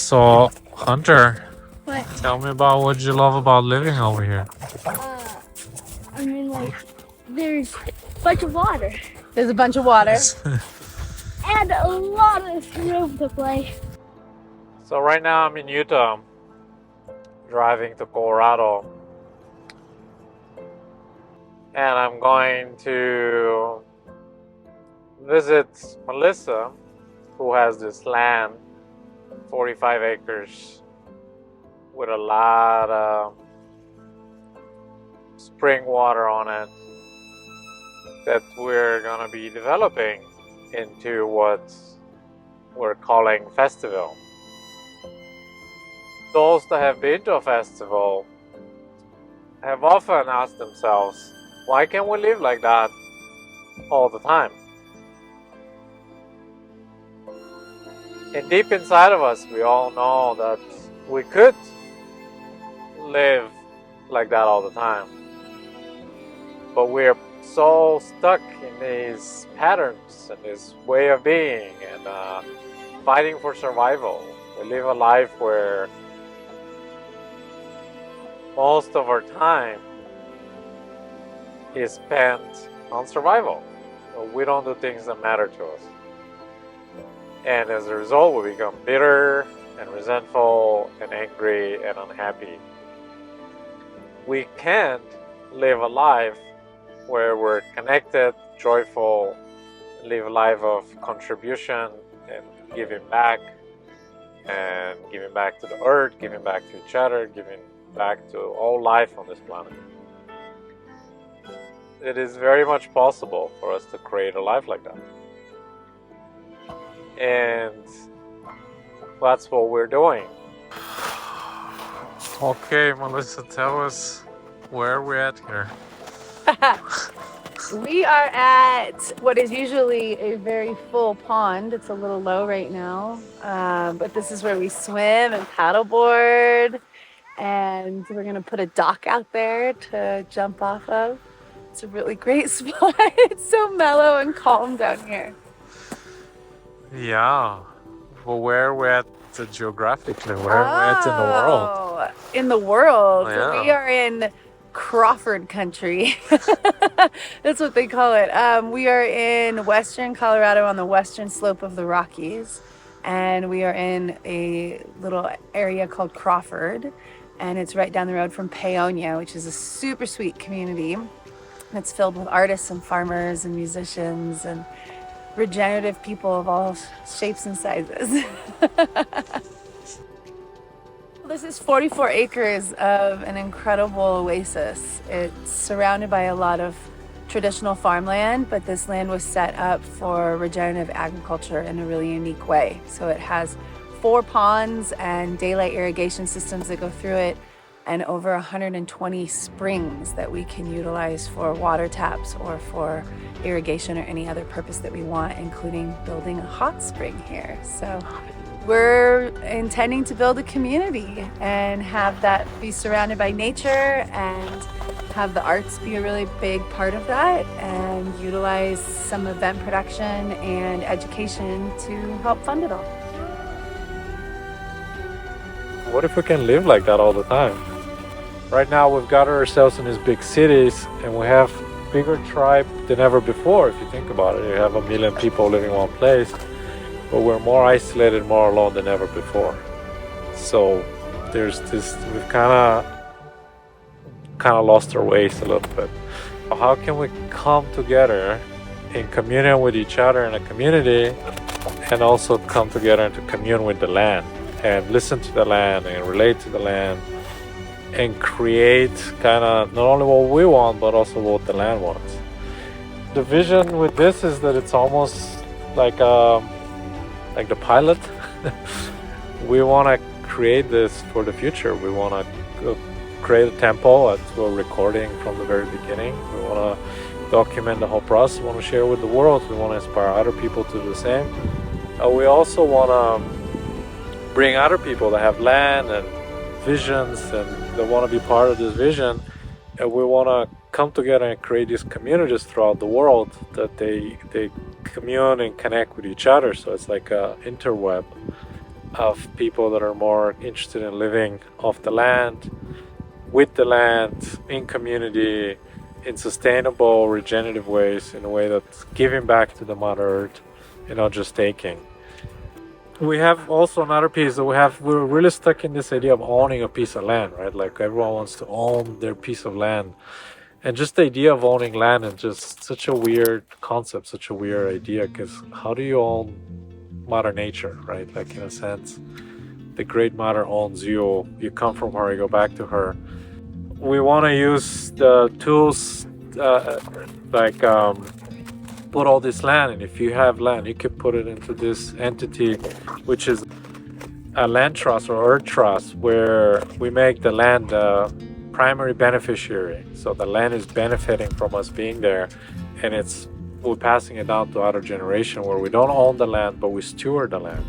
So, Hunter, But tell me about what you love about living over here. I mean, like, there's a bunch of water There's a bunch of water. and a lot of room to play. So right now I'm in Utah, driving to Colorado, and I'm going to visit Melissa, who has this land, 45 acres, with a lot of spring water on it, that we're gonna be developing into what we're calling festival. Those that have been to a festival have often asked themselves, why can't we live like that all the time? And deep inside of us, we all know that we could live like that all the time. But we're so stuck in these patterns and this way of being and fighting for survival. We live a life where most of our time is spent on survival. We don't do things that matter to us. And as a result, we become bitter and resentful and angry and unhappy. We can't live a life where we're connected, joyful, live a life of contribution and giving back to the earth, giving back to each other, giving back to all life on this planet. It is very much possible for us to create a life like that. And that's what we're doing. Okay, Melissa, tell us where we're at here. We are at what is usually a very full pond. It's a little low right now, but this is where we swim and paddleboard, and we're gonna put a dock out there to jump off of. It's a really great spot. It's so mellow and calm down here. Yeah. Well, where we're at geographically, where we're at in the world. Oh, in the world. Yeah. We are in Crawford country. That's what they call it. We are in western Colorado on the western slope of the Rockies, and we are in a little area called Crawford, and it's right down the road from Paonia, which is a super sweet community. It's filled with artists and farmers and musicians and regenerative people of all shapes and sizes. This is 44 acres of an incredible oasis. It's surrounded by a lot of traditional farmland, but this land was set up for regenerative agriculture in a really unique way. So it has 4 ponds and daylight irrigation systems that go through it, and over 120 springs that we can utilize for water taps or for irrigation or any other purpose that we want, including building a hot spring here. So we're intending to build a community and have that be surrounded by nature and have the arts be a really big part of that, and utilize some event production and education to help fund it all. What if we can live like that all the time? Right now we've got ourselves in these big cities and we have bigger tribe than ever before. If you think about it, you have 1 million people living in one place, but we're more isolated, more alone than ever before. So there's this, we've kind of lost our ways a little bit. How can we come together in communion with each other in a community, and also come together and to commune with the land and listen to the land and relate to the land and create kind of not only what we want but also what the land wants. The vision with this is that it's almost like the pilot. We want to create this for the future. We want to create a tempo that we're recording from the very beginning. We want to document the whole process. We want to share with the world. We want to inspire other people to do the same. We also want to bring other people that have land and visions and they want to be part of this vision, and we want to come together and create these communities throughout the world that they commune and connect with each other. So it's like a interweb, of people that are more interested in living off the land, with the land, in community, in sustainable, regenerative ways, in a way that's giving back to the Mother Earth and not just taking. We have also another piece that we're really stuck in this idea of owning a piece of land, right? Like everyone wants to own their piece of land. And just the idea of owning land is just such a weird concept, such a weird idea, because how do you own Mother Nature, right? Like in a sense, the Great Mother owns you. You come from her, you go back to her. We want to use the tools put all this land, and if you have land, you could put it into this entity, which is a land trust or earth trust, where we make the land the primary beneficiary. So the land is benefiting from us being there, and we're passing it down to other generation, where we don't own the land, but we steward the land.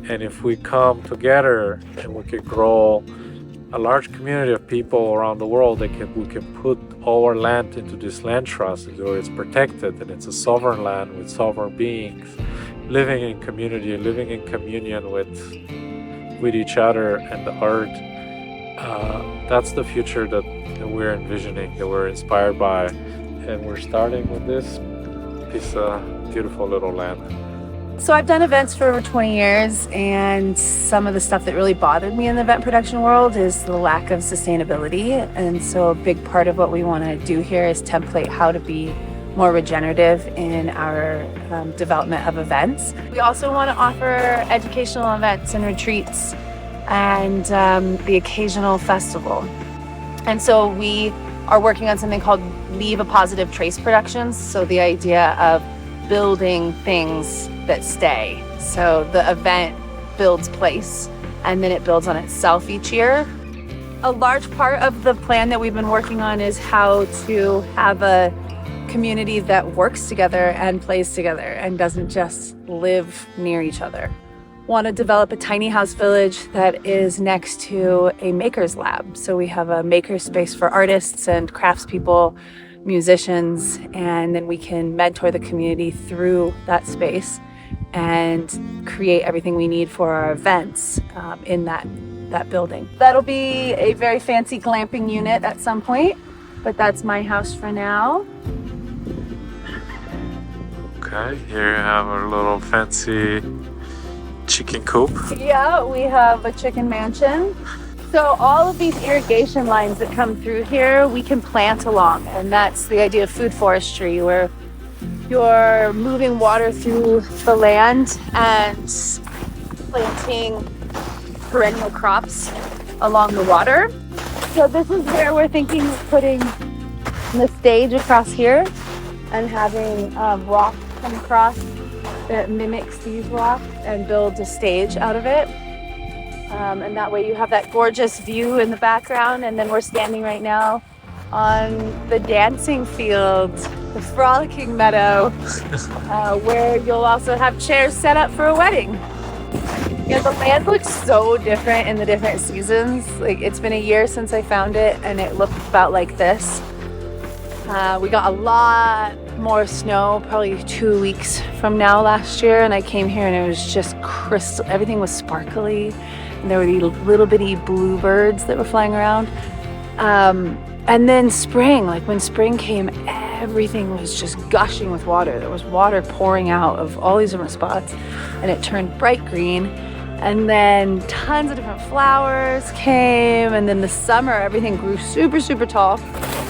And if we come together and we could grow a large community of people around the world, we can put our land into this land trust, where it's protected and it's a sovereign land with sovereign beings, living in community, living in communion with each other and the earth. That's the future that we're envisioning, that we're inspired by, and we're starting with this piece of beautiful little land. So I've done events for over 20 years, and some of the stuff that really bothered me in the event production world is the lack of sustainability. And so a big part of what we want to do here is template how to be more regenerative in our development of events. We also want to offer educational events and retreats and the occasional festival. And so we are working on something called Leave a Positive Trace Productions. So the idea of building things that stay. So the event builds place, and then it builds on itself each year. A large part of the plan that we've been working on is how to have a community that works together and plays together and doesn't just live near each other. Want to develop a tiny house village that is next to a maker's lab. So we have a maker space for artists and craftspeople, musicians, and then we can mentor the community through that space and create everything we need for our events in that building. That'll be a very fancy glamping unit at some point, but that's my house for now. Okay, here you have a little fancy chicken coop. Yeah, we have a chicken mansion. So all of these irrigation lines that come through here, we can plant along, and that's the idea of food forestry, where you're moving water through the land and planting perennial crops along the water. So this is where we're thinking of putting the stage across here and having rock come across that mimics these rocks and builds a stage out of it. And that way you have that gorgeous view in the background, and then we're standing right now on the dancing field, the frolicking meadow, where you'll also have chairs set up for a wedding. Yeah, the land looks so different in the different seasons. Like, it's been a year since I found it, and it looked about like this. We got a lot more snow probably 2 weeks from now last year, and I came here and it was just crystal, everything was sparkly, and there were these little bitty bluebirds that were flying around. And then spring, like when spring came, everything was just gushing with water. There was water pouring out of all these different spots, and it turned bright green. And then tons of different flowers came, and then the summer, everything grew super, super tall.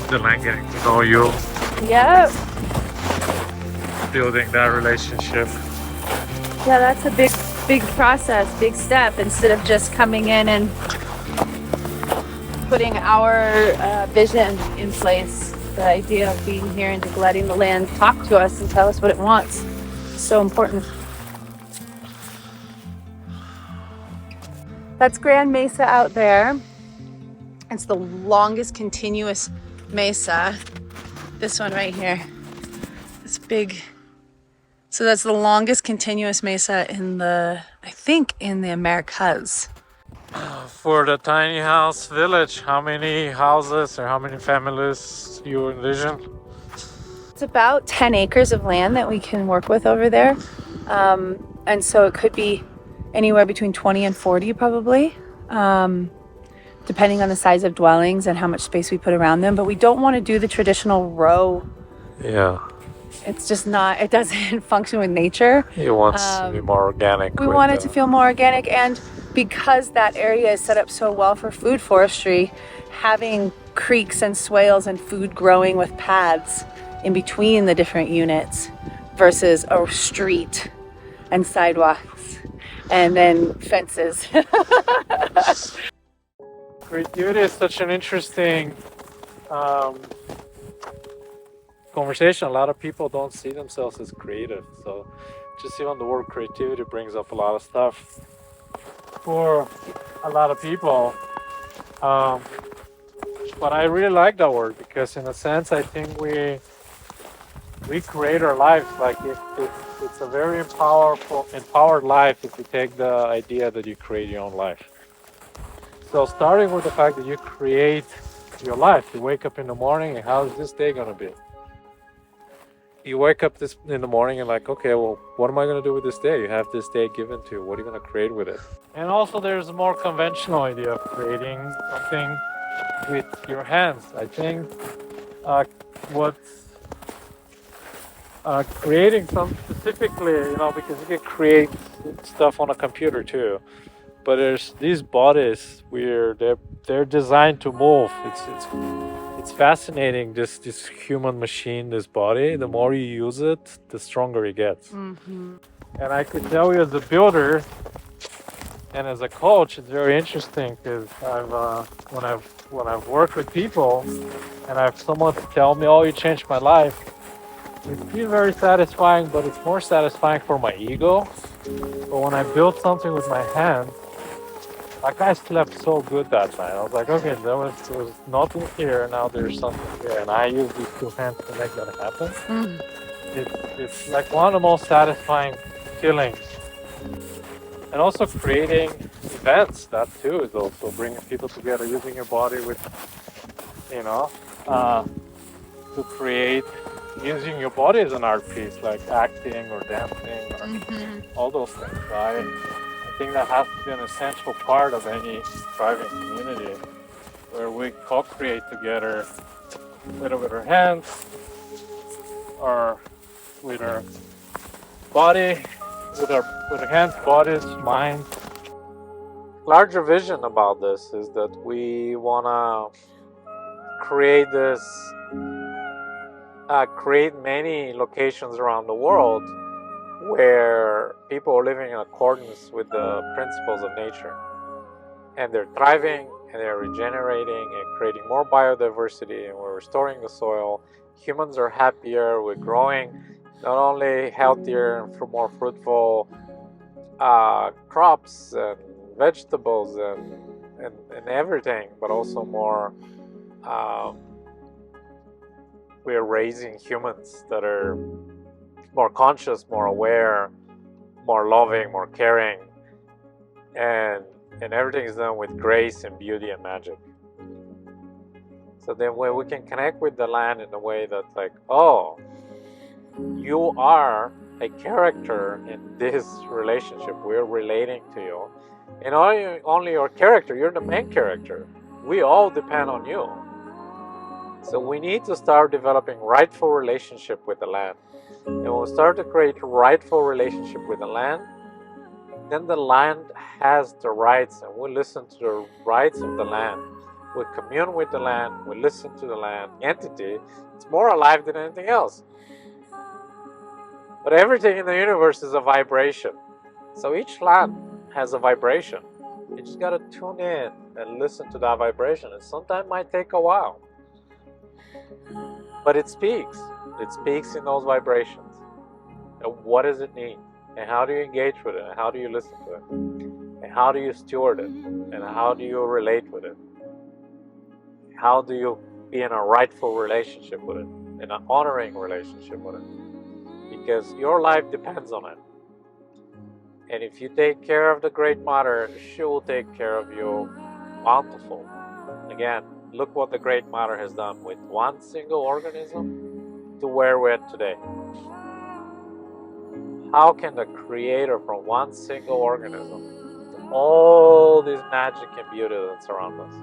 The land getting to know you. Yep. Building that relationship. Yeah, that's a big process, big step, instead of just coming in and putting our vision in place. The idea of being here and just letting the land talk to us and tell us what it wants. So important. That's Grand Mesa out there. It's the longest continuous mesa. This one right here. It's big. So that's the longest continuous mesa in the Americas. For the tiny house village, how many houses or how many families you envision? It's about 10 acres of land that we can work with over there. And so it could be anywhere between 20 and 40 probably, depending on the size of dwellings and how much space we put around them. But we don't want to do the traditional row. Yeah. It's just not, it doesn't function with nature. It wants to be more organic. We want it to feel more organic, and because that area is set up so well for food forestry, having creeks and swales and food growing with paths in between the different units versus a street and sidewalks and then fences. Creativity is such an interesting conversation. A lot of people don't see themselves as creative, so just even the word creativity brings up a lot of stuff for a lot of people. But I really like that word because, in a sense, I think we create our lives. Like it's a very empowered life if you take the idea that you create your own life. So starting with the fact that you create your life, you wake up in the morning and how is this day gonna be? You wake up in the morning and like, okay, well, what am I gonna do with this day? You have this day given to you. What are you gonna create with it? And also, there's a more conventional idea of creating something with your hands. I think what's creating some specifically, because you can create stuff on a computer too. But there's these bodies where they're designed to move. It's fascinating. This human machine, this body. The more you use it, the stronger it gets. Mm-hmm. And I could tell you, as a builder and as a coach, it's very interesting because when I've worked with people and I have someone to tell me, "Oh, you changed my life," it feels very satisfying. But it's more satisfying for my ego. But when I build something with my hands. Like I slept so good that night. I was like, okay, there was nothing here. Now there's something here, and I use these two hands to make that happen. Mm. It's like one of the most satisfying feelings. And also creating events. That too is also bringing people together, using your body with, to create, using your body as an art piece, like acting or dancing or all those things. So I think that has to be an essential part of any thriving community where we co-create together, whether with our hands or with our body, with our hands, bodies, minds. Larger vision about this is that we want to create create many locations around the world where people are living in accordance with the principles of nature, and they're thriving and they're regenerating and creating more biodiversity, and we're restoring the soil. Humans are happier, we're growing not only healthier and more fruitful crops and vegetables and everything, but also more we're raising humans that are more conscious, more aware, more loving, more caring, and everything is done with grace and beauty and magic. So then when we can connect with the land in a way that's like, oh, you are a character in this relationship, we're relating to you, and only your character, you're the main character, we all depend on you. So we need to start developing rightful relationship with the land. And when we start to create rightful relationship with the land, then the land has the rights, and we listen to the rights of the land. We commune with the land, we listen to the land entity. It's more alive than anything else. But everything in the universe is a vibration. So each land has a vibration. You just gotta tune in and listen to that vibration. And sometimes it might take a while. But it speaks. It speaks in those vibrations. And what does it need? And how do you engage with it? And how do you listen to it? And how do you steward it? And how do you relate with it? How do you be in a rightful relationship with it? In an honoring relationship with it? Because your life depends on it. And if you take care of the Great Mother, she will take care of you bountiful. Again, look what the Great Mother has done with one single organism to where we're at today. how can the creator from one single organism, all this magic and beauty that surrounds us.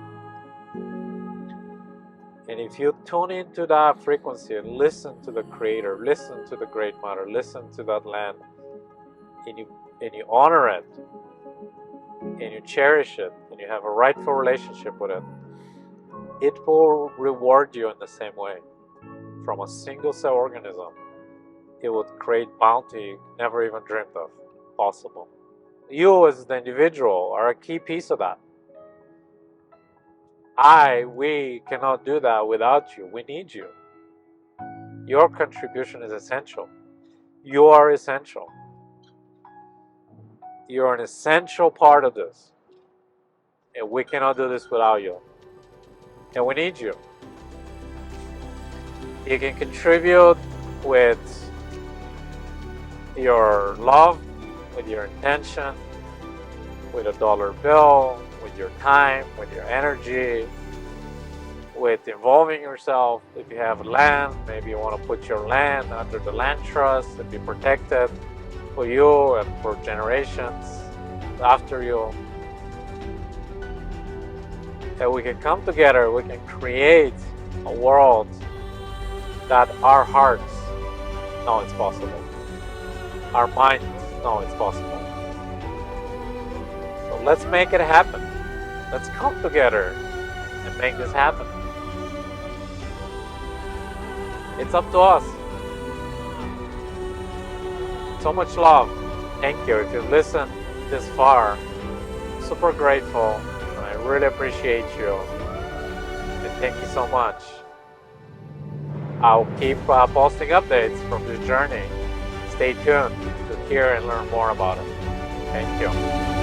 And if you tune into that frequency and listen to the creator, listen to the great mother, listen to that land, and you honor it, and you cherish it, and you have a rightful relationship with it, it will reward you in the same way. From a single cell organism, it would create bounty you never even dreamed of possible. You as the individual are a key piece of that. We cannot do that without you. We need you. Your contribution is essential. You are essential. You're an essential part of this. And we cannot do this without you. And we need you. You can contribute with your love, with your intention, with a dollar bill, with your time, with your energy, with involving yourself. If you have land, maybe you want to put your land under the land trust and be protected for you and for generations after you. And we can come together, we can create a world that our hearts know it's possible. Our minds know it's possible. So let's make it happen. Let's come together and make this happen. It's up to us. So much love. Thank you. If you listened this far, I'm super grateful. I really appreciate you. And thank you so much. I'll keep posting updates from this journey. Stay tuned to hear and learn more about it. Thank you.